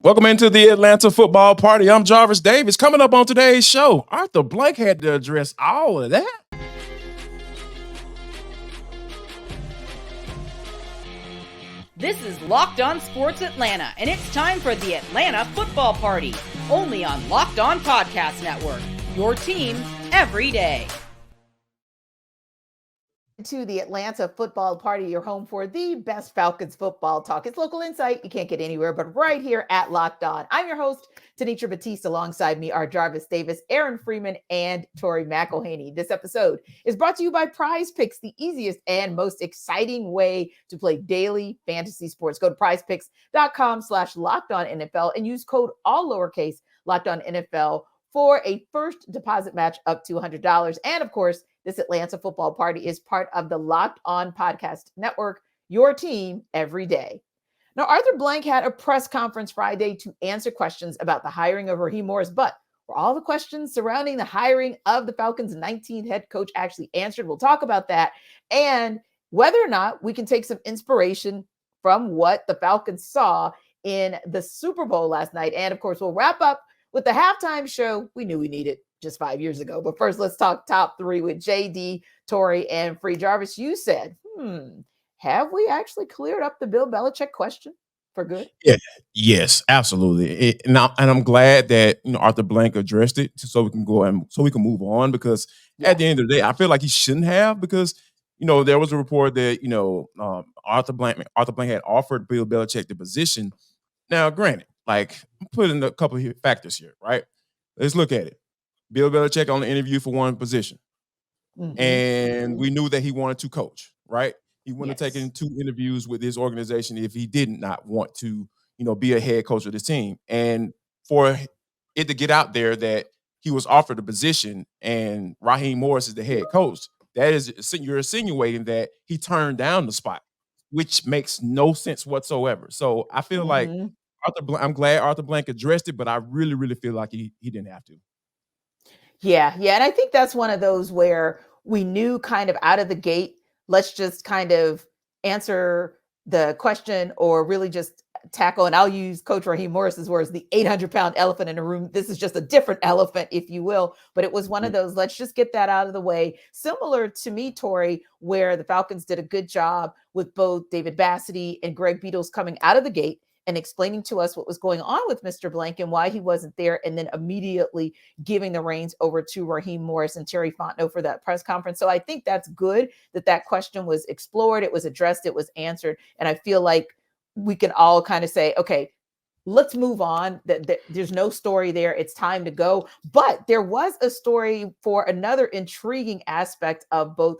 Welcome into the Atlanta Football Party. I'm Jarvis Davis. Coming up on today's show, Arthur Blank had to address all of that. This is Locked On Sports Atlanta, and it's time for the Atlanta Football Party, only on Locked On Podcast Network, your team every day. To the Atlanta Football Party, your home for the best Falcons football talk. It's local insight. You can't get anywhere but right here at Locked On. I'm your host, Tenitra Batiste. Alongside me are Jarvis Davis, Aaron Freeman, and Tori McElhaney. This episode is brought to you by Prize Picks, the easiest and most exciting way to play daily fantasy sports. Go to prizepicks.com/LockedOnNFL and use code all lowercase LockedOnNFL for a first deposit match up to $100. And of course, this Atlanta Football Party is part of the Locked On Podcast Network, your team every day. Now, Arthur Blank had a press conference Friday to answer questions about the hiring of Raheem Morris, but were all the questions surrounding the hiring of the Falcons' 19th head coach actually answered? We'll talk about that and whether or not we can take some inspiration from what the Falcons saw in the Super Bowl last night. And of course, we'll wrap up with the halftime show we knew we needed just 5 years ago. But first, let's talk top three with JD, Tori, and Free. Jarvis, you said, have we actually cleared up the Bill Belichick question for good? Yeah, yes, absolutely. And I'm glad that Arthur Blank addressed it so we can go and so we can move on, because at the end of the day, I feel like he shouldn't have, because there was a report that Arthur Blank had offered Bill Belichick the position. Now, granted, I'm putting a couple of factors here, right? Let's look at it. Bill Belichick only interviewed for one position. And we knew that he wanted to coach, right? He wouldn't have taken 2 interviews with his organization if he did not want to, be a head coach of the team. And for it to get out there that he was offered a position and Raheem Morris is the head coach, that is, you're insinuating that he turned down the spot, which makes no sense whatsoever. So I feel like I'm glad Arthur Blank addressed it, but I really, really feel like he didn't have to. Yeah. And I think that's one of those where we knew kind of out of the gate, let's just kind of answer the question or really just tackle, and I'll use Coach Raheem Morris's words, the 800-pound elephant in the room. This is just a different elephant, if you will, but it was one of those, let's just get that out of the way. Similar to me, Tori, where the Falcons did a good job with both David Bassity and Greg Beatles coming out of the gate and explaining to us what was going on with Mr. Blank and why he wasn't there, and then immediately giving the reins over to Raheem Morris and Terry Fontenot for that press conference. So I think that's good that question was explored, it was addressed, it was answered, and I feel like we can all kind of say, okay, let's move on. There's no story there. It's time to go. But there was a story for another intriguing aspect of both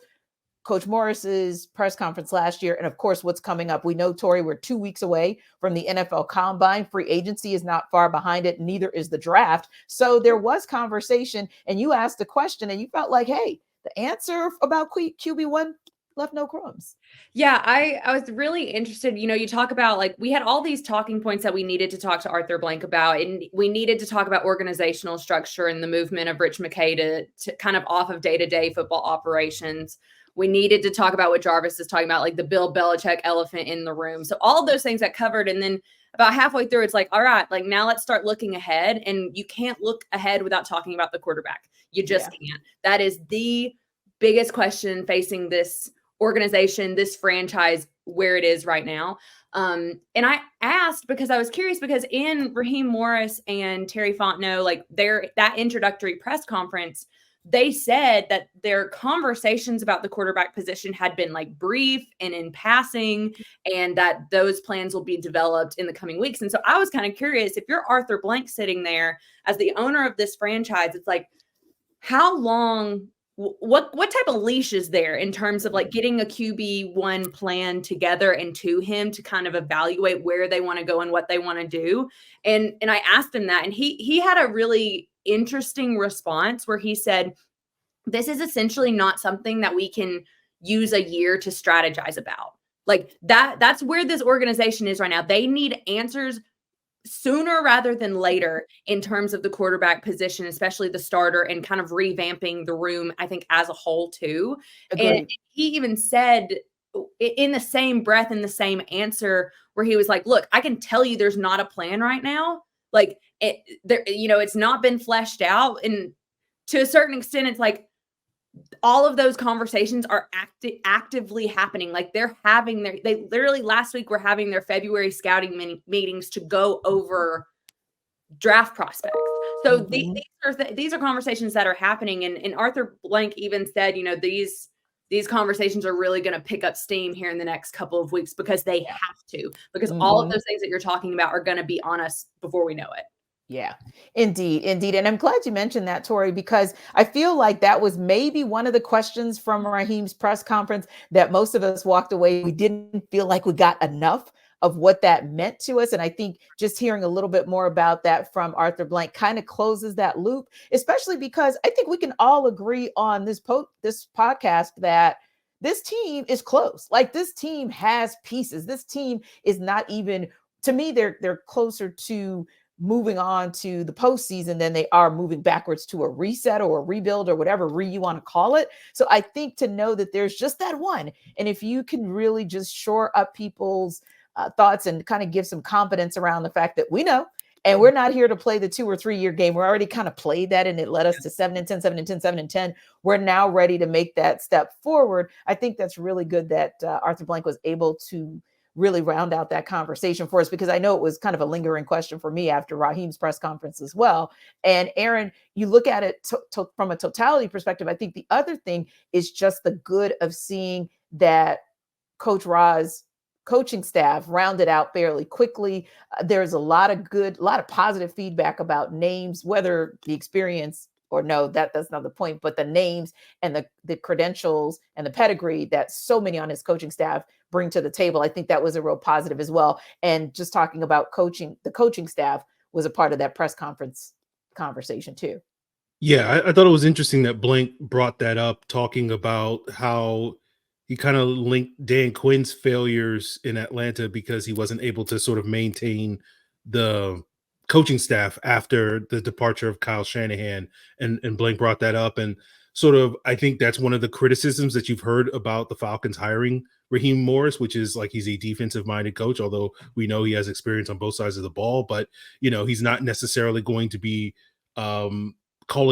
Coach Morris's press conference last year, and of course, what's coming up. We know, Tori, we're 2 weeks away from the NFL Combine. Free agency is not far behind it. Neither is the draft. So there was conversation, and you asked a question, and you felt like, hey, the answer about QB1 left no crumbs. Yeah, I was really interested. You talk about, we had all these talking points that we needed to talk to Arthur Blank about, and we needed to talk about organizational structure and the movement of Rich McKay to kind of off of day-to-day football operations. We needed to talk about what Jarvis is talking about, the Bill Belichick elephant in the room. So all those things got covered. And then about halfway through, it's all right, now let's start looking ahead. And you can't look ahead without talking about the quarterback. You just can't. That is the biggest question facing this organization, this franchise, where it is right now. And I asked because I was curious, because in Raheem Morris and Terry Fontenot, that introductory press conference, they said that their conversations about the quarterback position had been brief and in passing, and that those plans will be developed in the coming weeks. And so I was kind of curious, if you're Arthur Blank sitting there as the owner of this franchise, it's how long, what type of leash is there in terms of getting a QB1 plan together and to him to kind of evaluate where they want to go and what they want to do. And I asked him that, and he had a really interesting response where he said, this is essentially not something that we can use a year to strategize about. That's where this organization is right now. They need answers sooner rather than later in terms of the quarterback position, especially the starter, and kind of revamping the room, I think, as a whole too. Agreed. And he even said in the same breath, in the same answer, where he was like, look, I can tell you there's not a plan right now. Like it's not been fleshed out. And to a certain extent, it's like all of those conversations are actively happening. Like they literally last week were having their February scouting meetings to go over draft prospects. So these are conversations that are happening. And Arthur Blank even said, these conversations are really going to pick up steam here in the next couple of weeks because they have to, because all of those things that you're talking about are going to be on us before we know it. Yeah, indeed. And I'm glad you mentioned that, Tori, because I feel like that was maybe one of the questions from Raheem's press conference that most of us walked away. We didn't feel like we got enough of what that meant to us. And I think just hearing a little bit more about that from Arthur Blank kind of closes that loop, especially because I think we can all agree on this podcast that this team is close. Like, this team has pieces. This team is not even, to me, they're closer to moving on to the postseason than they are moving backwards to a reset or a rebuild or whatever you want to call it. So I think to know that there's just that one, and if you can really just shore up people's thoughts and kind of give some confidence around the fact that we know, and we're not here to play the 2 or 3 year game. We're already kind of played that, and it led us to 7-10, 7-10, 7-10. We're now ready to make that step forward. I think that's really good that Arthur Blank was able to really round out that conversation for us, because I know it was kind of a lingering question for me after Raheem's press conference as well. And Aaron, you look at it from a totality perspective. I think the other thing is just the good of seeing that Coach Ra's coaching staff rounded out fairly quickly. There's a lot of positive feedback about names, whether the experience or no, that's not the point, but the names and the credentials and the pedigree that so many on his coaching staff bring to the table. I think that was a real positive as well. And just talking about coaching, the coaching staff was a part of that press conference conversation too. Yeah, I thought it was interesting that Blank brought that up, talking about how he kind of linked Dan Quinn's failures in Atlanta because he wasn't able to sort of maintain the coaching staff after the departure of Kyle Shanahan. And Blank brought that up. And sort of, I think that's one of the criticisms that you've heard about the Falcons hiring Raheem Morris, which is like he's a defensive minded coach, although we know he has experience on both sides of the ball. But, he's not necessarily going to be calling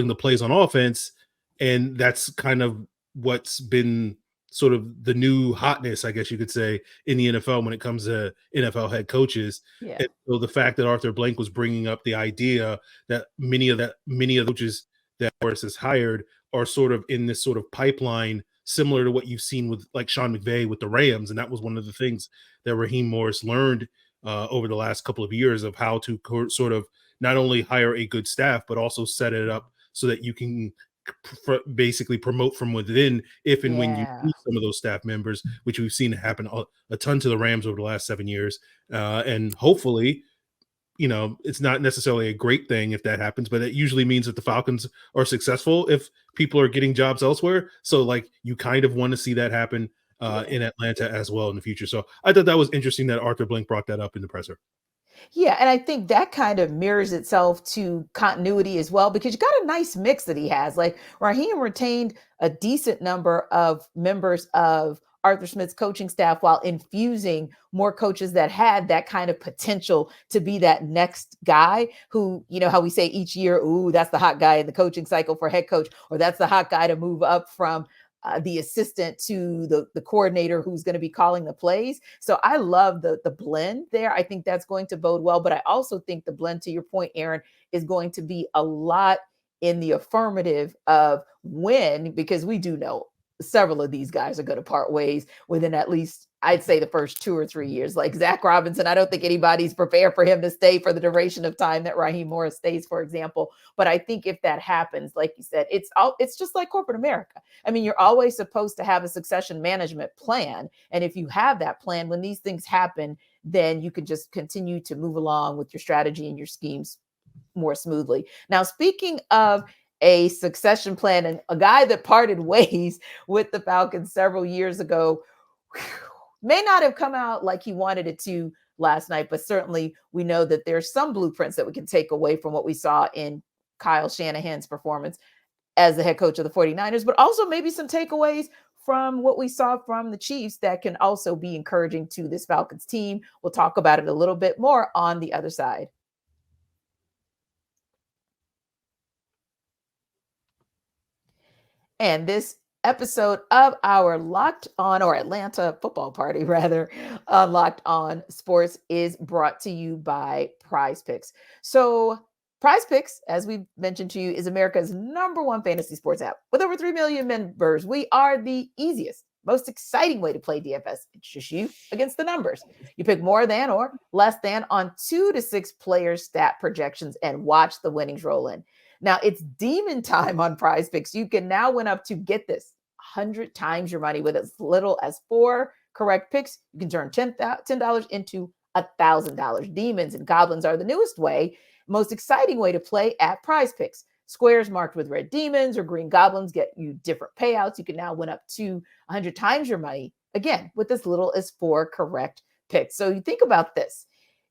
the plays on offense. And that's kind of what's been sort of the new hotness, I guess you could say, in the NFL when it comes to NFL head coaches. Yeah. And so the fact that Arthur Blank was bringing up the idea that many of the coaches that Morris has hired are sort of in this sort of pipeline, similar to what you've seen with like Sean McVay with the Rams. And that was one of the things that Raheem Morris learned over the last couple of years, of how to sort of not only hire a good staff, but also set it up so that you can basically promote from within if and when you lose some of those staff members, which we've seen happen a ton to the Rams over the last 7 years. And hopefully, it's not necessarily a great thing if that happens, but it usually means that the Falcons are successful if people are getting jobs elsewhere. So like, you kind of want to see that happen in Atlanta as well in the future. So I thought that was interesting that Arthur Blank brought that up in the presser. Yeah, and I think that kind of mirrors itself to continuity as well, because you got a nice mix that he has. Like, Raheem retained a decent number of members of Arthur Smith's coaching staff while infusing more coaches that had that kind of potential to be that next guy who, how we say each year, ooh, that's the hot guy in the coaching cycle for head coach, or that's the hot guy to move up from the assistant to the coordinator who's going to be calling the plays. So I love the blend there. I think that's going to bode well. But I also think the blend, to your point, Aaron, is going to be a lot in the affirmative of when, because we do know several of these guys are going to part ways within at least, I'd say, the first 2 or 3 years. Like Zach Robinson, I don't think anybody's prepared for him to stay for the duration of time that Raheem Morris stays, for example. But I think if that happens, like you said, it's just like corporate America. I mean, you're always supposed to have a succession management plan. And if you have that plan, when these things happen, then you can just continue to move along with your strategy and your schemes more smoothly. Now, speaking of a succession plan and a guy that parted ways with the Falcons several years ago, may not have come out like he wanted it to last night, but certainly we know that there's some blueprints that we can take away from what we saw in Kyle Shanahan's performance as the head coach of the 49ers, but also maybe some takeaways from what we saw from the Chiefs that can also be encouraging to this Falcons team. We'll talk about it a little bit more on the other side. And this episode of our Locked On, or Atlanta Football Party rather, Locked On Sports is brought to you by Prize Picks. So Prize Picks, as we mentioned to you, is America's #1 fantasy sports app. With over 3 million members, we are the easiest, most exciting way to play DFS. It's just you against the numbers. You pick more than or less than on 2 to 6 player stat projections and watch the winnings roll in. Now it's demon time on Prize Picks. You can now win up to, get this, 100 times your money with as little as 4 correct picks. You can turn $10 into $1,000. Demons and goblins are the newest way, most exciting way to play at Prize Picks. Squares marked with red demons or green goblins get you different payouts. You can now win up to 100 times your money, again, with as little as 4 correct picks. So you think about this.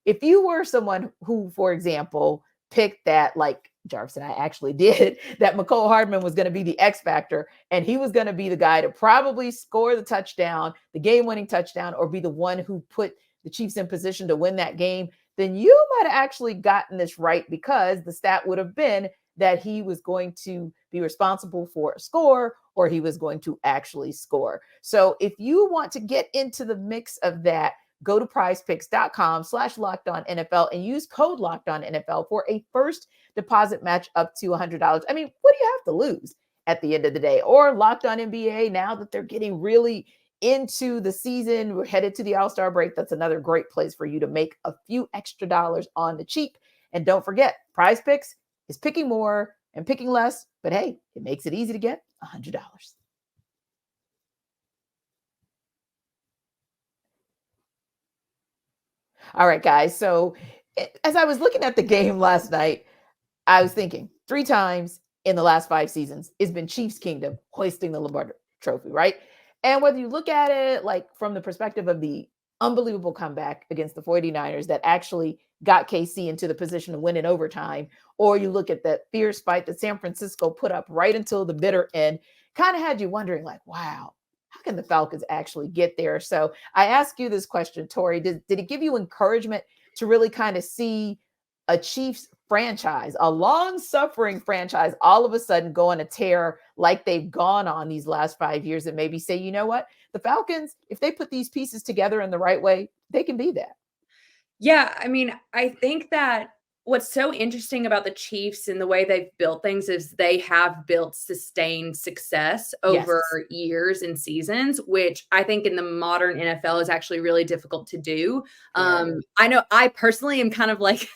If you were someone who, for example, picked that, like Jarvis and I actually did, that McCole Hardman was going to be the X factor, and he was going to be the guy to probably score the touchdown, the game-winning touchdown, or be the one who put the Chiefs in position to win that game, then you might have actually gotten this right, because the stat would have been that he was going to be responsible for a score, or he was going to actually score. So if you want to get into the mix of that, go to prizepicks.com/LockedOnNFL and use code LockedOnNFL for a first deposit match up to $100. I mean, what do you have to lose at the end of the day? Or Locked On NBA, now that they're getting really into the season, we're headed to the All-Star break. That's another great place for you to make a few extra dollars on the cheap. And don't forget, Prize Picks is picking more and picking less, but hey, it makes it easy to get $100. All right, guys. So as I was looking at the game last night, I was thinking 3 times in the last 5 seasons, it's been Chiefs Kingdom hoisting the Lombardi Trophy, right? And whether you look at it like from the perspective of the unbelievable comeback against the 49ers that actually got KC into the position to win in overtime, or you look at that fierce fight that San Francisco put up right until the bitter end, kind of had you wondering like, wow, how can the Falcons actually get there? So I ask you this question, Tori, did it give you encouragement to really kind of see a Chiefs franchise, a long-suffering franchise, all of a sudden go on a tear like they've gone on these last 5 years, and maybe say, you know what, the Falcons, if they put these pieces together in the right way, they can be that? Yeah, I mean, I think that what's so interesting about the Chiefs and the way they've built things is they have built sustained success over years and seasons, which I think in the modern NFL is actually really difficult to do. I know I personally am kind of like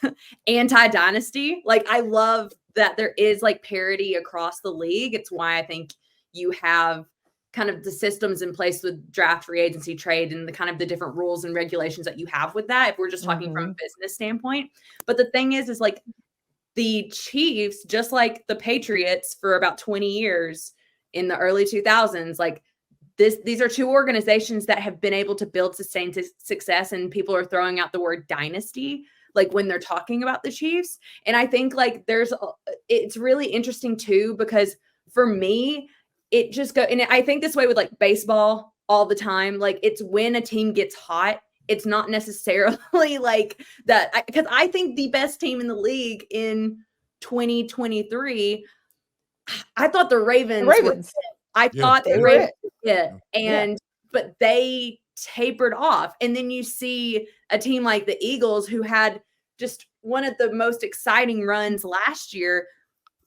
anti-dynasty. Like, I love that there is like parity across the league. It's why I think you have kind of the systems in place with draft, free agency, trade, and the kind of the different rules and regulations that you have with that, if we're just talking from a business standpoint. But the thing is like the Chiefs, just like the Patriots for about 20 years in the early 2000s, like these are 2 organizations that have been able to build sustained success, and people are throwing out the word dynasty like when they're talking about the Chiefs. And I think like it's really interesting too, because for me, it just and I think this way with like baseball all the time. Like, it's when a team gets hot, it's not necessarily like that. Because I think the best team in the league in 2023, I thought the Ravens. Thought the Ravens were it. But they tapered off. And then you see a team like the Eagles, who had just one of the most exciting runs last year,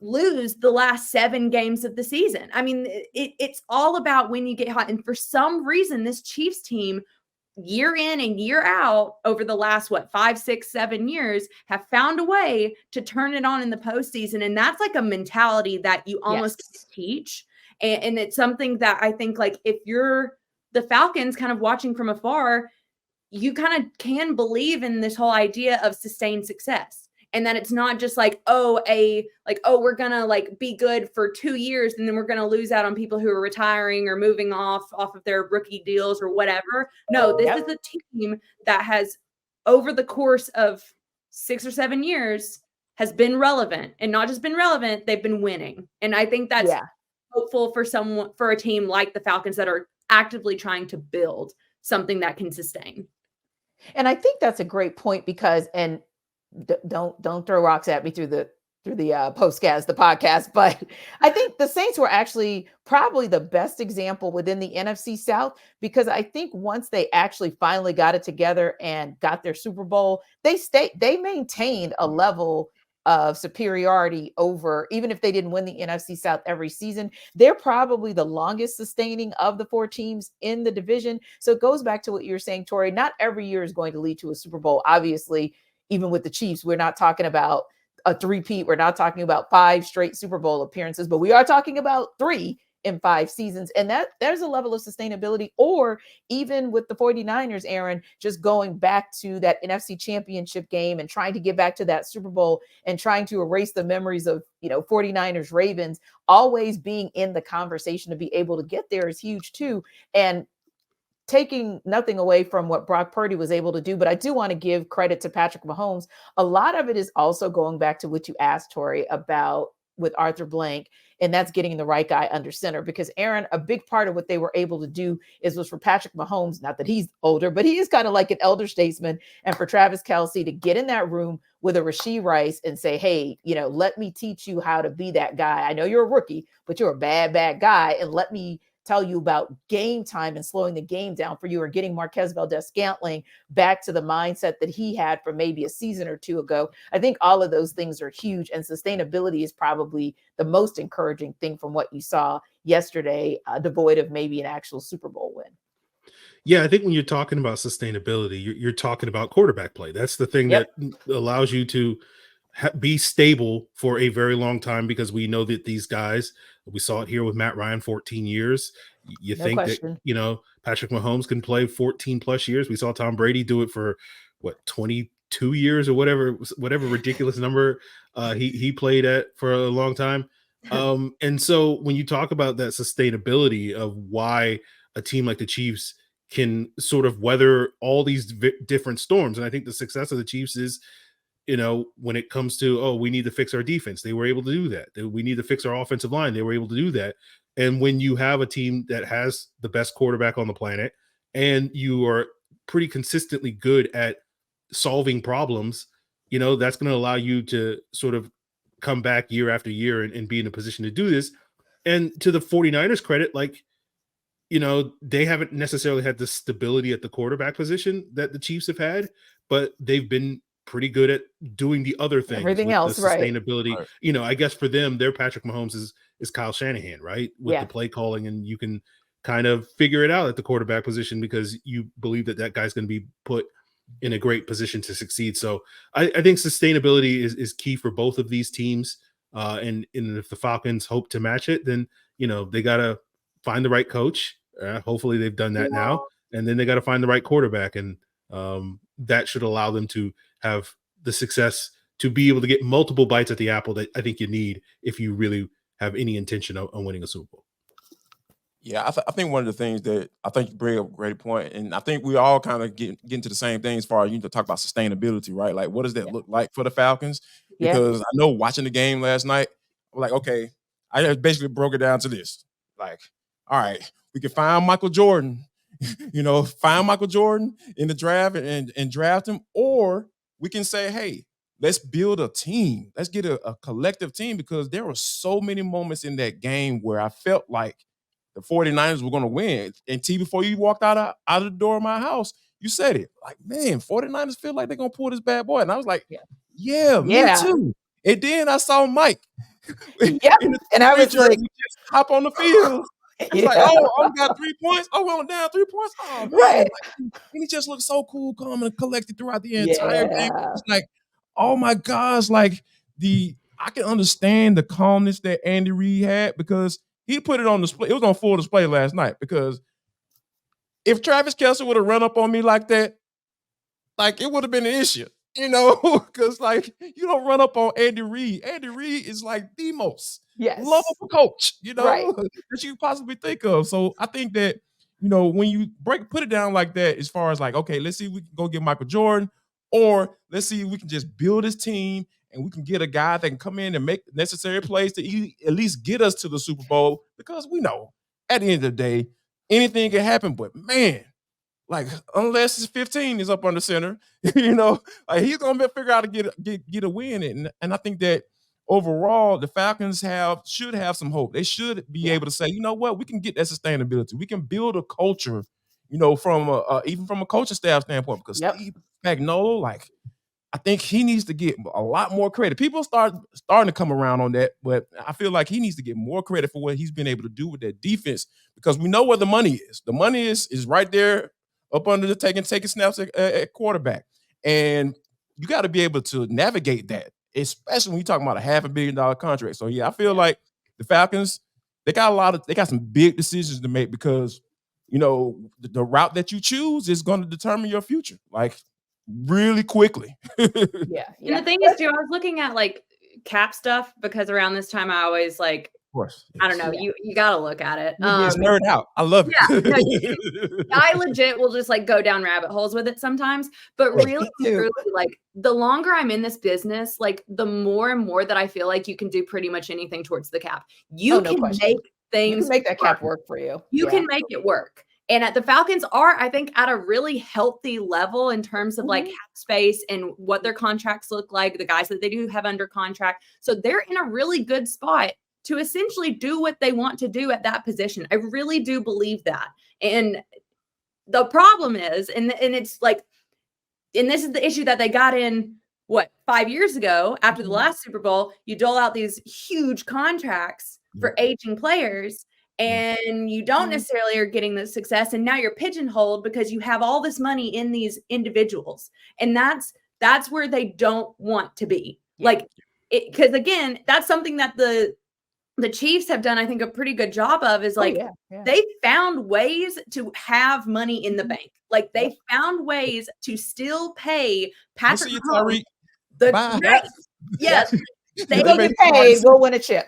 lose the last 7 games of the season. I mean, it's all about when you get hot. And for some reason, this Chiefs team, year in and year out, over the last, 5, 6, 7 years, have found a way to turn it on in the postseason. And that's like a mentality that you almost can't teach. And it's something that I think, like, if you're the Falcons kind of watching from afar, you kind of can believe in this whole idea of sustained success. And that it's not just like, we're going to like be good for 2 years and then we're going to lose out on people who are retiring or moving off of their rookie deals or whatever. No, this is a team that has, over the course of 6 or 7 years, has been relevant, and not just been relevant, they've been winning. And I think that's hopeful for a team like the Falcons that are actively trying to build something that can sustain. And I think that's a great point because, and don't throw rocks at me through the postcast, the podcast, but I think the Saints were actually probably the best example within the NFC South, because I think once they actually finally got it together and got their Super Bowl, they maintained a level of superiority over, even if they didn't win the NFC South every season, they're probably the longest sustaining of the 4 teams in the division. So it goes back to what you're saying, Tori, not every year is going to lead to a Super Bowl. Obviously, even with the Chiefs, we're not talking about a three-peat. We're not talking about 5 straight Super Bowl appearances, but we are talking about 3 in 5 seasons. And that there's a level of sustainability. Or even with the 49ers, Aaron, just going back to that NFC Championship game and trying to get back to that Super Bowl and trying to erase the memories of, 49ers Ravens, always being in the conversation to be able to get there is huge too. And taking nothing away from what Brock Purdy was able to do, but I do want to give credit to Patrick Mahomes. A lot of it is also going back to what you asked, Tori, about with Arthur Blank, and that's getting the right guy under center. Because Aaron, a big part of what they were able to do was for Patrick Mahomes, not that he's older, but he is kind of like an elder statesman, and for Travis Kelce to get in that room with a Rashee Rice and say, hey, let me teach you how to be that guy. I know you're a rookie, but you're a bad guy, and let me tell you about game time and slowing the game down for you, or getting Marquez Valdez-Scantling back to the mindset that he had for maybe a season or 2 ago. I think all of those things are huge, and sustainability is probably the most encouraging thing from what you saw yesterday, devoid of maybe an actual Super Bowl win. Yeah, I think when you're talking about sustainability, you're talking about quarterback play. That's the thing that allows you to be stable for a very long time, because we know that these guys, we saw it here with Matt Ryan, 14 years. You think question. that, Patrick Mahomes can play 14 plus years. We saw Tom Brady do it for 22 years or whatever ridiculous number he played at for a long time. And so when you talk about that sustainability of why a team like the Chiefs can sort of weather all these different storms, and I think the success of the Chiefs is, when it comes to, we need to fix our defense, they were able to do that. We need to fix our offensive line, they were able to do that. And when you have a team that has the best quarterback on the planet, and you are pretty consistently good at solving problems, that's going to allow you to sort of come back year after year and be in a position to do this. And to the 49ers credit, they haven't necessarily had the stability at the quarterback position that the Chiefs have had, but they've been pretty good at doing the other things. Everything with else, the right. sustainability. Right. I guess for them, their Patrick Mahomes is Kyle Shanahan, right? With the play calling, and you can kind of figure it out at the quarterback position because you believe that guy's going to be put in a great position to succeed. So I think sustainability is key for both of these teams. And if the Falcons hope to match it, then, they got to find the right coach. Hopefully they've done that now. And then they got to find the right quarterback. And that should allow them to have the success to be able to get multiple bites at the apple that I think you need if you really have any intention of winning a Super Bowl. Yeah, I think one of the things that I think you bring up a great point, and I think we all kind of get into the same thing as far as you need to talk about sustainability, right? Like, what does that look like for the Falcons? Because I know watching the game last night, I'm like, okay, I just basically broke it down to this. Like, all right, we can find Michael Jordan, find Michael Jordan in the draft and draft him, or we can say, hey, let's build a team. Let's get a collective team, because there were so many moments in that game where I felt like the 49ers were going to win. And T, before you walked out of the door of my house, you said it. Like, man, 49ers feel like they're going to pull this bad boy. And I was like, yeah, me too. And then I saw Mike. And I was like, just hop on the field. It's like, I got 3 points. Oh, we're down 3 points. Oh, man. Right. And he just looked so cool, calm, and collected throughout the entire game. It's like, oh my gosh, like I can understand the calmness that Andy Reid had, because he put it on display. It was on full display last night, because if Travis Kelce would have run up on me like that, like, it would have been an issue, because like, you don't run up on Andy Reid. Andy Reid is like the most lovable coach, that you possibly think of. So I think that, when you put it down like that, as far as like, okay, let's see if we can go get Michael Jordan, or let's see if we can just build this team and we can get a guy that can come in and make necessary plays to at least get us to the Super Bowl, because we know at the end of the day, anything can happen. But man, like, unless it's 15 is up under center, like, he's gonna figure out to get a win. And I think that overall, the Falcons should have some hope. They should be able to say, you know what, we can get that sustainability. We can build a culture, from even from a coaching staff standpoint, because Steve Spagnuolo, like, I think he needs to get a lot more credit. People starting to come around on that, but I feel like he needs to get more credit for what he's been able to do with that defense, because we know where the money is. The money is right there up under the taking snaps at quarterback. And you got to be able to navigate that, especially when you're talking about a $500 million contract. So I feel like the Falcons, they got some big decisions to make, because the route that you choose is going to determine your future, like, really quickly. And the thing is, too, I was looking at like cap stuff, because around this time I always like, of course, I don't know, you got to look at it. It's nerd out. I love it. I legit will just like go down rabbit holes with it sometimes, but really, truly, like, the longer I'm in this business, like, the more and more that I feel like you can do pretty much anything towards the cap. You can make things, you can make that cap work for you. You can make it work. And the Falcons are, I think, at a really healthy level in terms of like cap space and what their contracts look like, the guys that they do have under contract. So they're in a really good spot to essentially do what they want to do at that position. I really do believe that. And the problem is, and it's like, and this is the issue that they got in, 5 years ago after the last Super Bowl, you dole out these huge contracts for aging players, and you don't necessarily are getting the success. And now you're pigeonholed because you have all this money in these individuals. And that's where they don't want to be. Like, because again, that's something that the Chiefs have done, I think, a pretty good job of, is like, they found ways to have money in the bank. Like, they found ways to still pay Patrick Mahomes. Yes. They will get paid, we'll win a chip.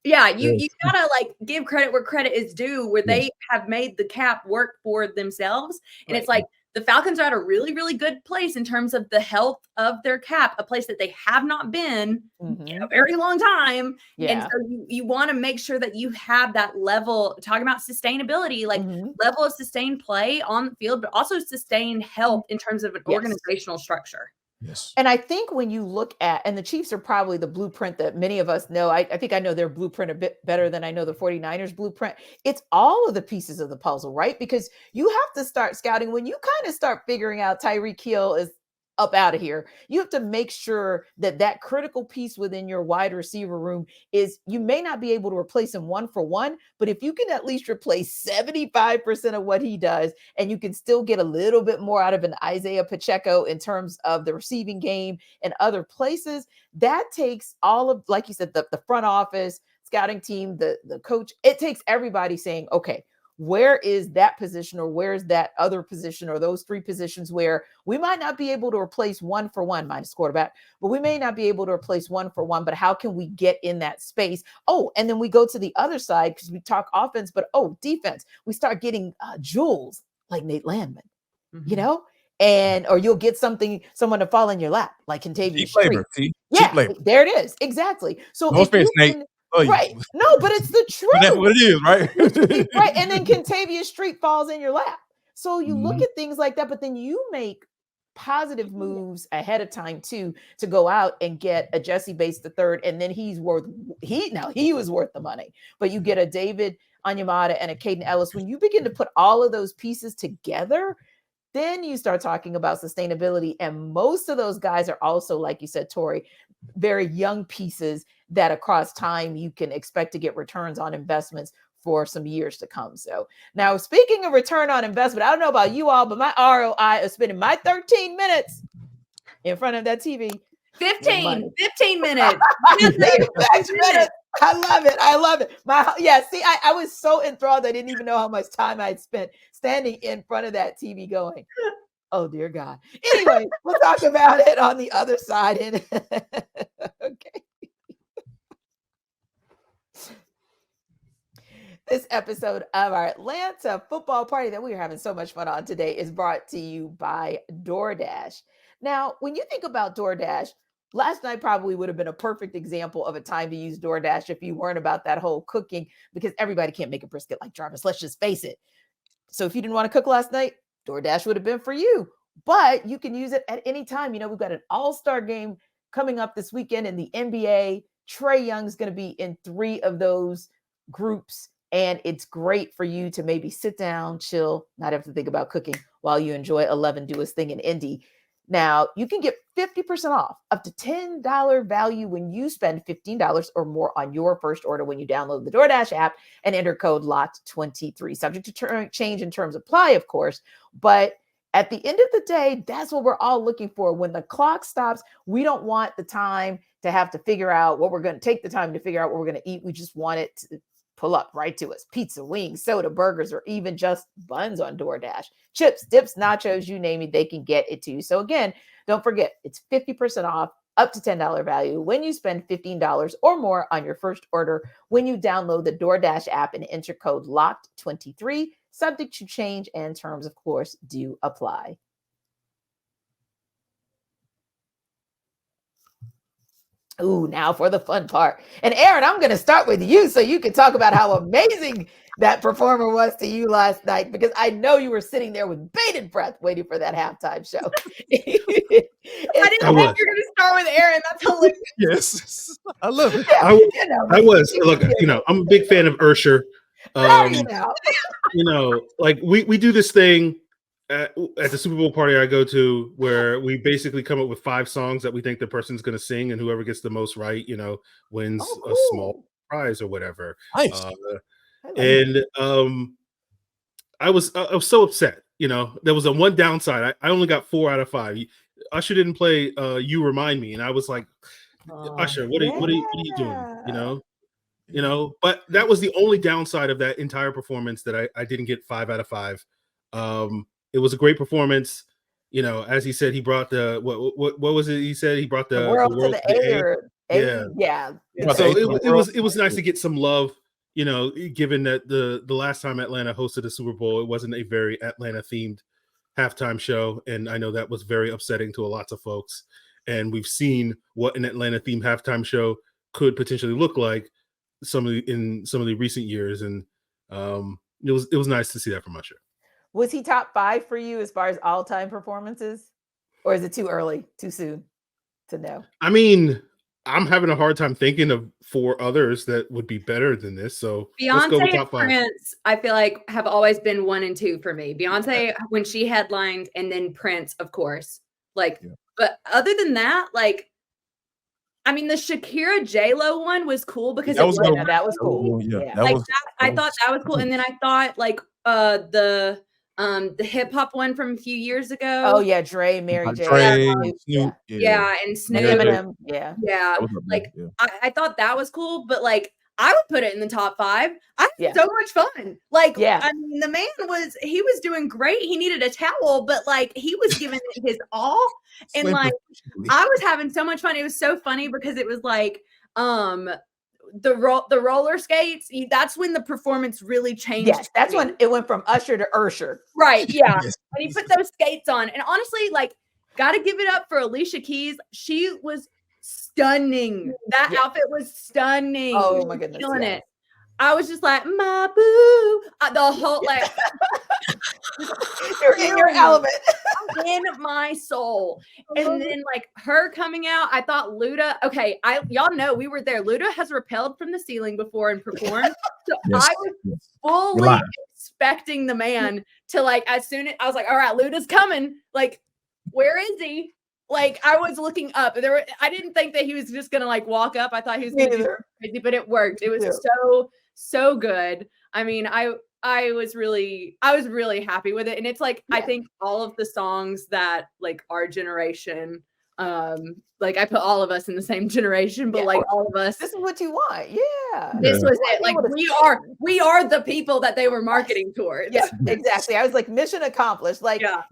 Yeah, you gotta like give credit where credit is due, where they have made the cap work for themselves. And it's like the Falcons are at a really, really good place in terms of the health of their cap, a place that they have not been in a very long time. And so you want to make sure that you have that level, talking about sustainability, like level of sustained play on the field, but also sustained health in terms of an organizational structure. Yes. And I think when you look at, and the Chiefs are probably the blueprint that many of us know. I think I know their blueprint a bit better than I know the 49ers blueprint. It's all of the pieces of the puzzle, right? Because you have to start scouting. When you kind of start figuring out Tyreek Hill is up out of here, you have to make sure that critical piece within your wide receiver room is, you may not be able to replace him 1 for 1, but if you can at least replace 75% of what he does, and you can still get a little bit more out of an Isaiah Pacheco in terms of the receiving game and other places, that takes all of, like you said, the front office, scouting team, the coach, it takes everybody saying, okay, where is that position, or where's that other position, or those 3 positions where we might not be able to replace 1 for 1 minus quarterback, but we may not be able to replace 1 for 1, but how can we get in that space? Oh, and then we go to the other side, because we talk offense, but defense, we start getting jewels like Nate Landman, or you'll get someone to fall in your lap, like Contavious Street. There it is. Exactly. So no offense, Nate. Right. No, but it's the truth. That's what it is, right? Right. And then Contavious Street falls in your lap. So you look at things like that, but then you make positive moves ahead of time too, to go out and get a Jesse Bates III, and then he was worth the money. But you get a David Onyemata and a Caden Ellis. When you begin to put all of those pieces together, then you start talking about sustainability. And most of those guys are also, like you said, Tori, very young pieces that across time you can expect to get returns on investments for some years to come. So now, speaking of return on investment, I don't know about you all, but my ROI of spending my 13 minutes in front of that TV. 15 minutes. 15 minutes. I love it. I was so enthralled, I didn't even know how much time I'd spent standing in front of that TV going, oh dear God. Anyway, we'll talk about it on the other side. Okay. This episode of our Atlanta football party that we are having so much fun on today is brought to you by DoorDash. Now, when you think about DoorDash, Last night probably would have been a perfect example of a time to use DoorDash if you weren't about that whole cooking, because everybody can't make a brisket like Jarvis. Let's just face it. So if you didn't want to cook last night, DoorDash would have been for you. But you can use it at any time. You know, we've got an all-star game coming up this weekend in the NBA. Trae Young's going to be in 3 of those groups. And it's great for you to maybe sit down, chill, not have to think about cooking while you enjoy 11 do his thing in Indy. Now, you can get 50% off, up to $10 value when you spend $15 or more on your first order when you download the DoorDash app and enter code LOCKED23. Subject to change in terms apply, of course. But at the end of the day, that's what we're all looking for. When the clock stops, we don't want the time to have to figure out what we're going to take the time to figure out what we're going to eat. We just want it to pull up right to us. Pizza, wings, soda, burgers, or even just buns on DoorDash. Chips, dips, nachos, you name it, they can get it to you. So again, don't forget, it's 50% off, up to $10 value when you spend $15 or more on your first order when you download the DoorDash app and enter code LOCKED23. Subject to change and terms, of course, do apply. Ooh, now for the fun part. And Aaron, I'm going to start with you so you can talk about how amazing that performer was to you last night, because I know you were sitting there with bated breath waiting for that halftime show. I didn't think you were going to start with Aaron. That's hilarious. Yes, I love it. Yeah, I was. Look, I'm a big fan of Usher. Like we do this thing at the Super Bowl party I go to, where we basically come up with 5 songs that we think the person's going to sing, and whoever gets the most right, wins a small prize or whatever. Nice. I was so upset. There was a one downside. I only got 4 out of 5. Usher didn't play "You Remind Me," and I was like, Usher, what are you doing? But that was the only downside of that entire performance, that I didn't get 5 out of 5. It was a great performance. As he said, he brought the what was it? He said he brought the world to the air. Yeah. So it was nice to get some love. Given that the last time Atlanta hosted a Super Bowl, it wasn't a very Atlanta themed halftime show, and I know that was very upsetting to lots of folks. And we've seen what an Atlanta themed halftime show could potentially look like in some of the recent years, and it was nice to see that from Usher. Was he top 5 for you as far as all-time performances, or is it too early, too soon to know? I mean, I'm having a hard time thinking of 4 others that would be better than this. So let's go with top 5. Prince, I feel like, have always been 1 and 2 for me. Beyonce when she headlined, and then Prince, of course. But other than that, I mean, the Shakira J-Lo one was cool because that was cool. I thought that was cool. And then I thought the hip hop one from a few years ago. Oh yeah, Dre, Mary J. Snoop, and Snoop. Eminem. I thought that was cool, but I would put it in the top 5. I had so much fun. I mean, the man was doing great. He needed a towel, but he was giving it his all. And I was having so much fun. It was so funny because it was the roller skates. That's when the performance really changed. Yes, that's when it went from Usher to Ursher. Right. Yeah. When he put those skates on. And honestly, gotta give it up for Alicia Keys. She was stunning. That outfit was stunning. Oh my goodness. Killing it. I was just like, my boo. The whole you're in your element. In my soul. And then her coming out, I thought Luda, okay, y'all know we were there. Luda has rappelled from the ceiling before and performed. So I was fully expecting the man to as soon as I was like, all right, Luda's coming. Where is he? I was looking up. I didn't think that he was just gonna walk up. I thought he was gonna do crazy, but it worked. It was so good. I mean, I was really happy with it. And it's I think all of the songs that our generation, I put all of us in the same generation, but all of us. This is what you want. Yeah. This was it. We are the people that they were marketing towards. Yeah, exactly. I was mission accomplished.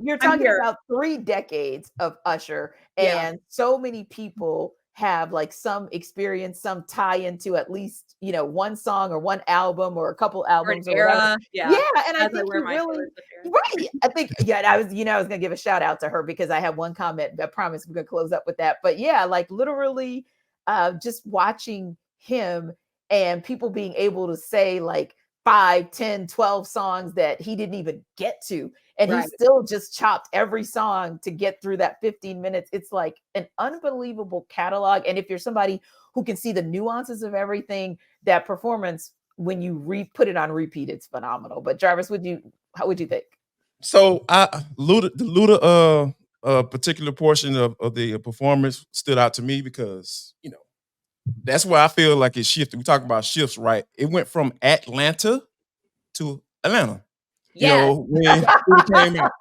You're talking about 3 decades of Usher, and so many people have like some experience, some tie into at least, one song or one album or a couple albums or whatever. Yeah. And I think he really, right. I think, I was going to give a shout out to her because I have one comment. I promise we're going to close up with that. But yeah, like literally just watching him and people being able to say like 5, 10, 12 songs that he didn't even get to. And he still just chopped every song to get through that 15 minutes. It's like an unbelievable catalog. And if you're somebody who can see the nuances of everything, that performance, when you put it on repeat, it's phenomenal. But Jarvis, how would you think? So the Luda particular portion of the performance stood out to me because, that's where I feel like it shifted. We talk about shifts, right? It went from Atlanta to Atlanta. Yeah. When Luda came out.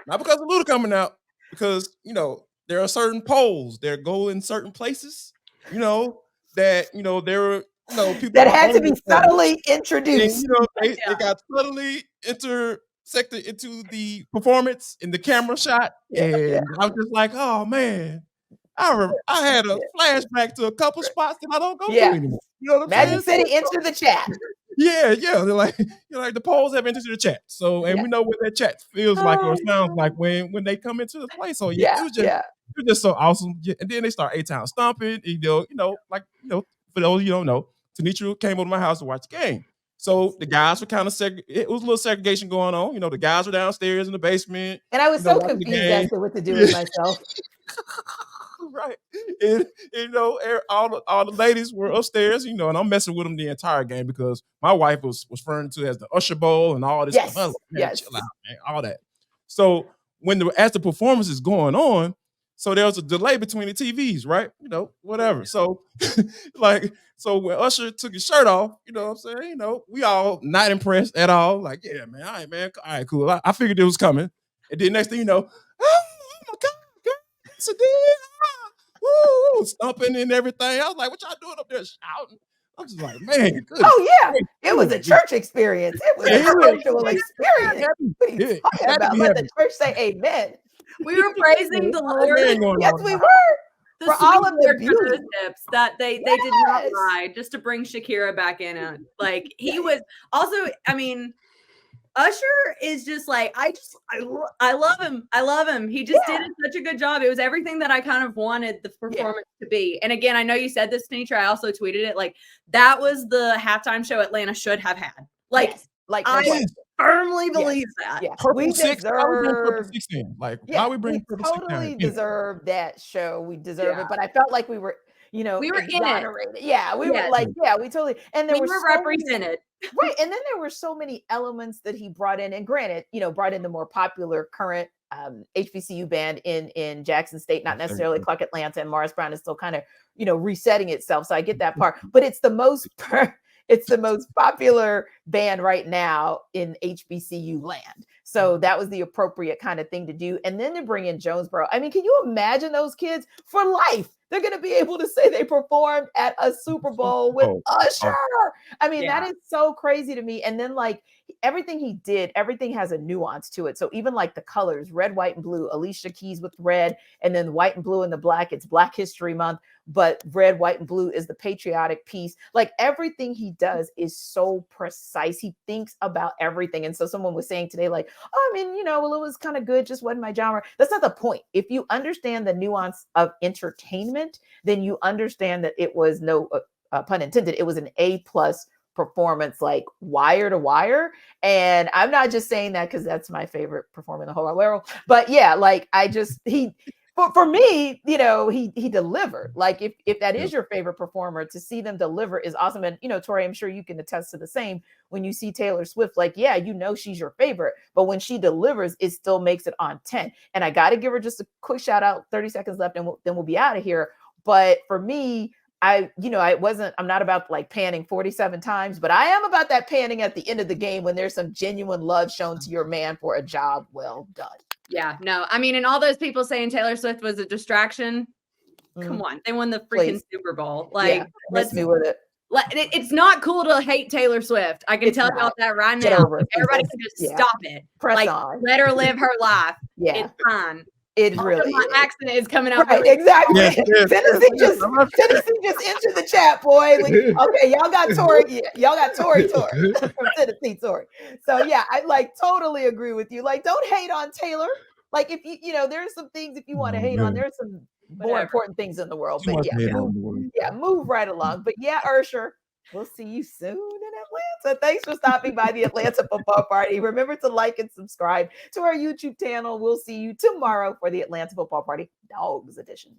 Not because of Luda coming out, because, there are certain polls that go in certain places, that, there were, people that had to be subtly introduced. And, they got subtly intersected into the performance in the camera shot. And I was just like, oh man, I had a flashback to a couple spots that I don't go to anymore. You know what I'm Magic City enter the chat. Yeah. They're like, the polls have entered the chat. So, and we know what that chat feels like or sounds like when they come into the place. So it was just so awesome. Yeah. And then they start A-Town stomping. For those you don't know, Tenitra came over to my house to watch the game. So the guys were kind of it was a little segregation going on. The guys were downstairs in the basement. And I was so confused as to what to do with myself. Right. And all the ladies were upstairs, and I'm messing with them the entire game because my wife was referring to it as the Usher Bowl and all this stuff. I was like, man, chill out, man, all that. So as the performance is going on, so there was a delay between the TVs, right? Whatever. So so when Usher took his shirt off, what I'm saying, we all not impressed at all. Like, yeah, man, all right, man, all right, cool. I figured it was coming. And then next thing you know, oh my God, girl, it's a deal. Woo, stomping and everything. I was like, what y'all doing up there shouting? I'm just like, man, good. Oh yeah, it was a church experience. It was a spiritual experience. What are you talking about? Let the church say amen. We were praising the Lord. Yes, we were. For all of the beauty tips that they did not lie, just to bring Shakira back in. Like he was also, Usher is just like, I love him. I love him. He just did such a good job. It was everything that I kind of wanted the performance to be. And again, I know you said this, Tenitra. I also tweeted it. Like that was the halftime show Atlanta should have had. I firmly believe that. Yeah. We deserve. Like, why we bring we totally deserve that show. We deserve it. But I felt like we were, we were exonerated. Yeah, we were like, we totally. And we were represented. Right. And then there were so many elements that he brought in. And granted, brought in the more popular current HBCU band in Jackson State, not necessarily Clark Atlanta, and Morris Brown is still kind of, resetting itself. So I get that part. But it's the most popular band right now in HBCU land. So that was the appropriate kind of thing to do. And then to bring in Jonesboro. I mean, can you imagine those kids for life? They're going to be able to say they performed at a Super Bowl with Usher. I mean, that is so crazy to me. And then like everything he did, everything has a nuance to it. So even like the colors, red, white, and blue, Alicia Keys with red, and then white and blue and the black, it's Black History Month, but red, white, and blue is the patriotic piece. Like everything he does is so precise. He thinks about everything. And so someone was saying today, like, well, it was kind of good, just wasn't my genre. That's not the point. If you understand the nuance of entertainment, then you understand that it was no pun intended. It was an A+ performance, like wire to wire. And I'm not just saying that because that's my favorite performer in the whole world. But yeah, like for me, he delivered. Like if that is your favorite performer, to see them deliver is awesome. And Tori, I'm sure you can attest to the same. When you see Taylor Swift, like, she's your favorite, but when she delivers, it still makes it on 10. And I got to give her just a quick shout out. 30 seconds left, and then we'll be out of here. But for me, I'm not about like panning 47 times, but I am about that panning at the end of the game when there's some genuine love shown to your man for a job well done. Yeah, no, and all those people saying Taylor Swift was a distraction. Come on, they won the freaking Super Bowl. Like, let's me with it. It's not cool to hate Taylor Swift. I can tell y'all that right now. Everybody can just stop it. Press on. Let her live her life. Yeah. It's fine. It really my is. accent is coming out. Right, exactly. Yes, yes, Tennessee yes. just entered the chat, boy. Okay, y'all got Tori. Y'all got Tori from Tennessee, Tori. So yeah, I like totally agree with you. Like, don't hate on Taylor. Like, if you know, there's some things if you want to Oh, hate on, man. there's some more Whatever. important things in the world. Too But much yeah, hate move, on the word. move right along. But yeah, Usher, we'll see you soon in Atlanta. Thanks for stopping by the Atlanta Football Party. Remember to like and subscribe to our YouTube channel. We'll see you tomorrow for the Atlanta Football Party Dogs Edition.